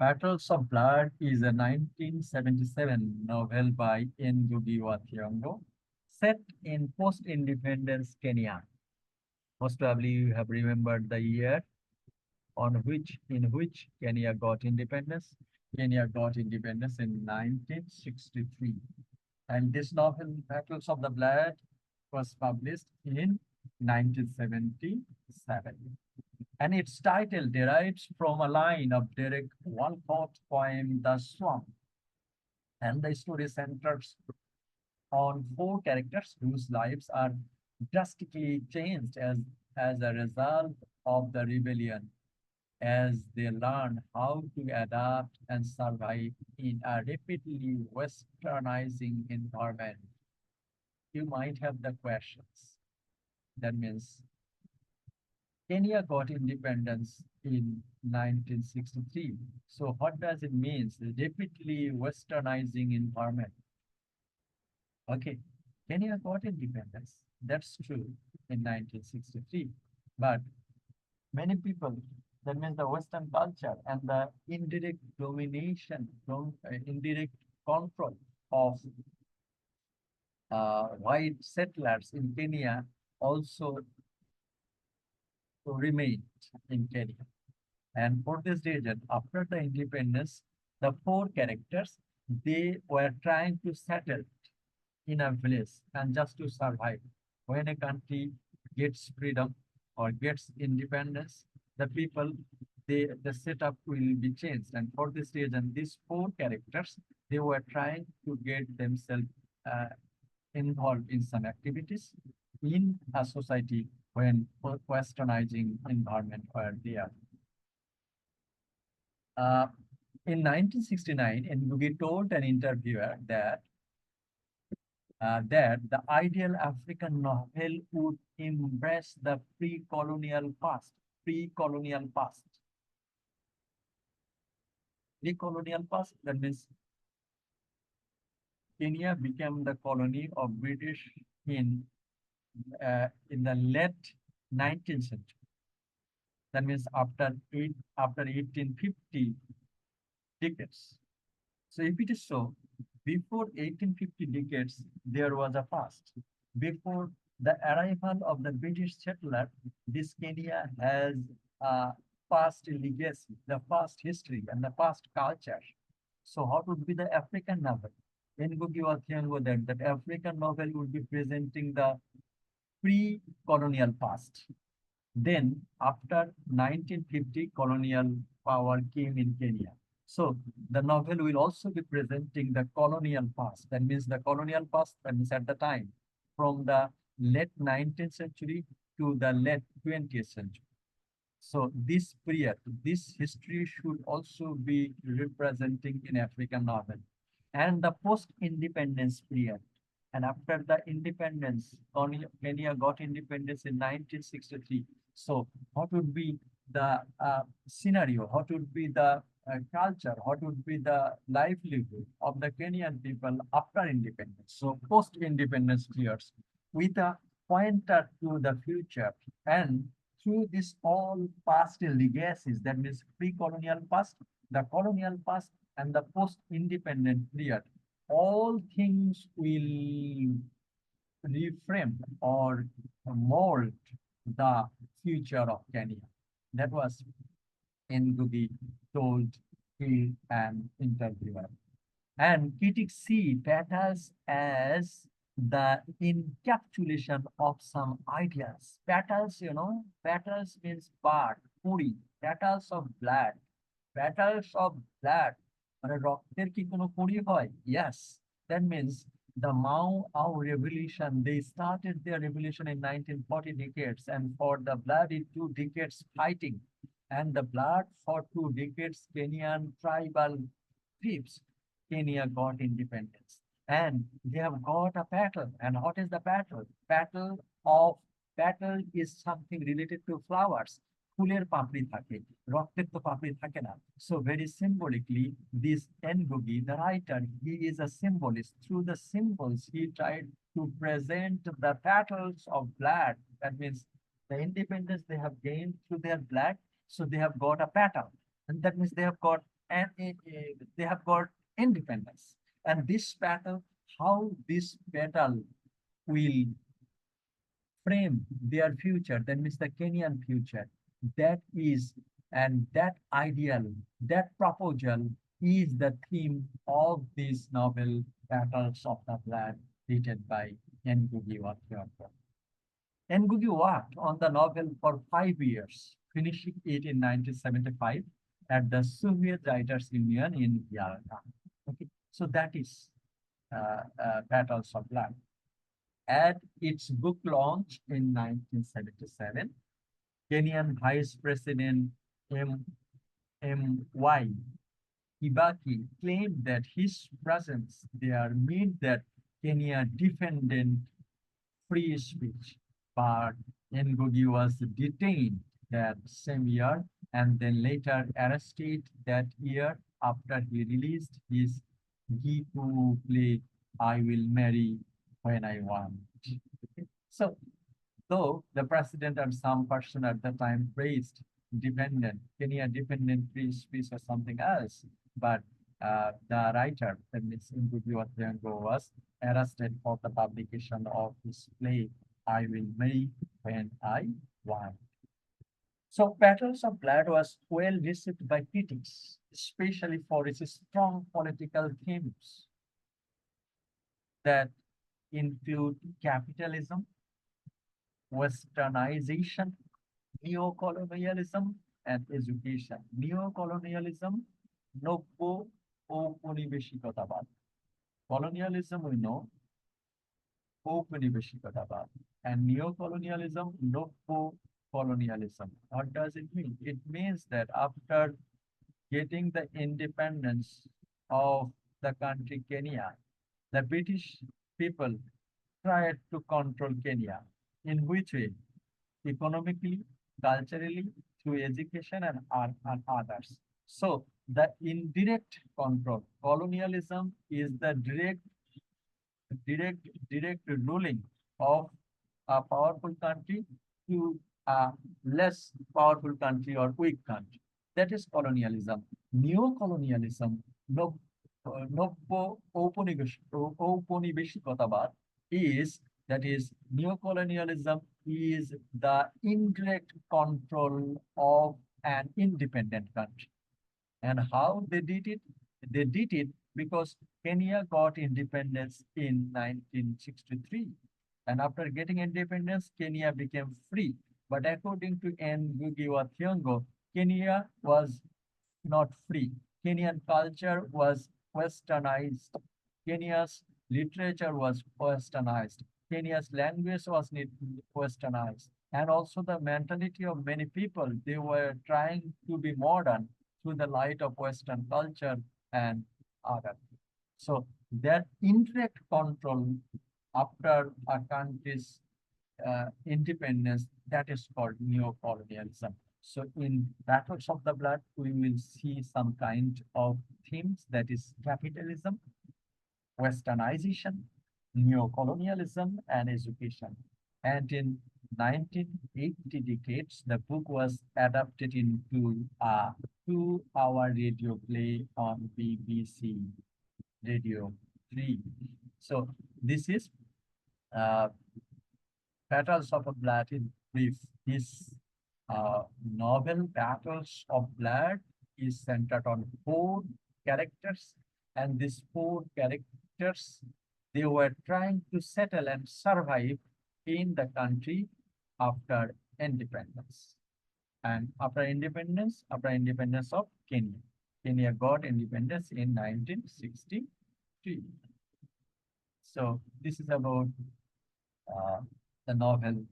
Petals of Blood is a 1977 novel by Ngugi wa Thiong'o, set in post-independence Kenya. Most probably you have remembered the year in which Kenya got independence. Kenya got independence in 1963. And this novel, Petals of the Blood, was published in 1977. And its title derives from a line of Derek Walcott's poem, The Swamp. And the story centers on four characters whose lives are drastically changed as a result of the rebellion, as they learn how to adapt and survive in a rapidly westernizing environment. You might have the questions. That means Kenya got independence in 1963. So what does it mean? Rapidly westernizing environment. Okay, Kenya got independence. That's true in 1963. But many people, that means the Western culture and the indirect domination, indirect control of white settlers in Kenya also remained in Kenya. And for this reason, after the independence, the four characters, they were trying to settle in a village and just to survive. When a country gets freedom or gets independence, the people, the setup will be changed. And for this reason, these four characters, they were trying to get themselves involved in some activities in a society when westernizing environment were there. In 1969, Ngugi told an interviewer that the ideal African novel would embrace the pre-colonial past. Pre-colonial past. Pre-colonial past, that means Kenya became the colony of British in the late 19th century. That means after 1850 decades. So if it is so, before 1850 decades, there was a past. Before the arrival of the British settler, this Kenya has a past legacy, the past history, and the past culture. So what would be the African novel? Ngugi wa Thiong'o that African novel would be presenting the pre-colonial past. Then, after 1950, colonial power came in Kenya. So, the novel will also be presenting the colonial past. That means the colonial past, that means at the time, from the late 19th century to the late 20th century. So, this period, this history should also be representing in African novel. And the post-independence period. And after the independence, Kenya got independence in 1963. So what would be the scenario? What would be the culture? What would be the livelihood of the Kenyan people after independence? So post-independence years with a pointer to the future. And through this all past legacies, that means pre-colonial past, the colonial past, and the post-independent period, all things will reframe or mold the future of Kenya. That was Ngugi told in an interviewer. And critics see Petals as the encapsulation of some ideas. Petals, petals means bud, puri, petals of blood, petals of blood. মানে রক্তের কি কোনো পরি হয়? Yes, that means the Mau revolution, they started their revolution in 1940 decades, and for the blood in 2 decades fighting, and the blood for 2 decades Kenyan tribal tribes, Kenya got independence. And they have got a petal. And what is the petal? Petal is something related to flowers. ফুলের পাপড়ি থাকে, রক্তের তো পাপড়ি থাকে না. So very symbolically, this Ngugi, the writer, he is a symbolist. Through the symbols, he tried to present the petals of blood. That means the independence they have gained through their blood. So they have got a petal. And that means they have got and they have got independence. And this battle, how this battle will frame their future, that means the Kenyan future, that is, and that ideal, that proposal is the theme of this novel, Petals of the Blood, written by Ngugi wa Thiong'o. Ngugi worked on the novel for 5 years, finishing it in 1975 at the Soviet Writers Union in Yalta. Okay, so that is Petals of Blood. At its book launch in 1977, Kenyan Vice President M.Y. Kibaki claimed that his presence there meant that Kenya defended free speech, but Ngugi was detained that same year and then later arrested that year after he released his Gitu play, I Will Marry When I Want. So, though the president and some person at the time praised Kenya dependent free speech or something else, but the writer, that means Ngugi wa Thiong'o, was arrested for the publication of his play, I Will Marry When I Want. So, Petals of Blood was well received by critics, especially for its strong political themes that include capitalism, westernization, neocolonialism, and education. Neocolonialism, Nobbo Opunibeshikotabad. Colonialism, we know, Opunibeshikotabad. And neocolonialism, Nobbo colonialism. What does it mean? It means that after getting the independence of the country Kenya, the British people tried to control Kenya. In which way? Economically, culturally, through education and others. So the indirect control, colonialism is the direct ruling of a powerful country to a less powerful country or weak country. That is colonialism. Neo-colonialism, Nobbo ঔপনিবেশিকতাবাদ, is, that is, neocolonialism is the indirect control of an independent country. And how they did it? They did it because Kenya got independence in 1963. And after getting independence, Kenya became free. But according to Ngugi wa Thiong'o, Kenya was not free. Kenyan culture was westernized. Kenya's literature was westernized. Kenya's language was westernized. And also the mentality of many people, they were trying to be modern through the light of Western culture and other. So that indirect control after a country's independence, that is called neocolonialism. So in Battles of the Blood, we will see some kind of themes, that is capitalism, westernization, neocolonialism, and education. And in 1980 decades, the book was adapted into a 2-hour radio play on BBC Radio 3. So this is Petals of a Blood in brief. This novel Battles of Blood is centered on 4 characters, and these 4 characters, they were trying to settle and survive in the country after independence. And after independence of Kenya. Kenya got independence in 1963. So this is about the novel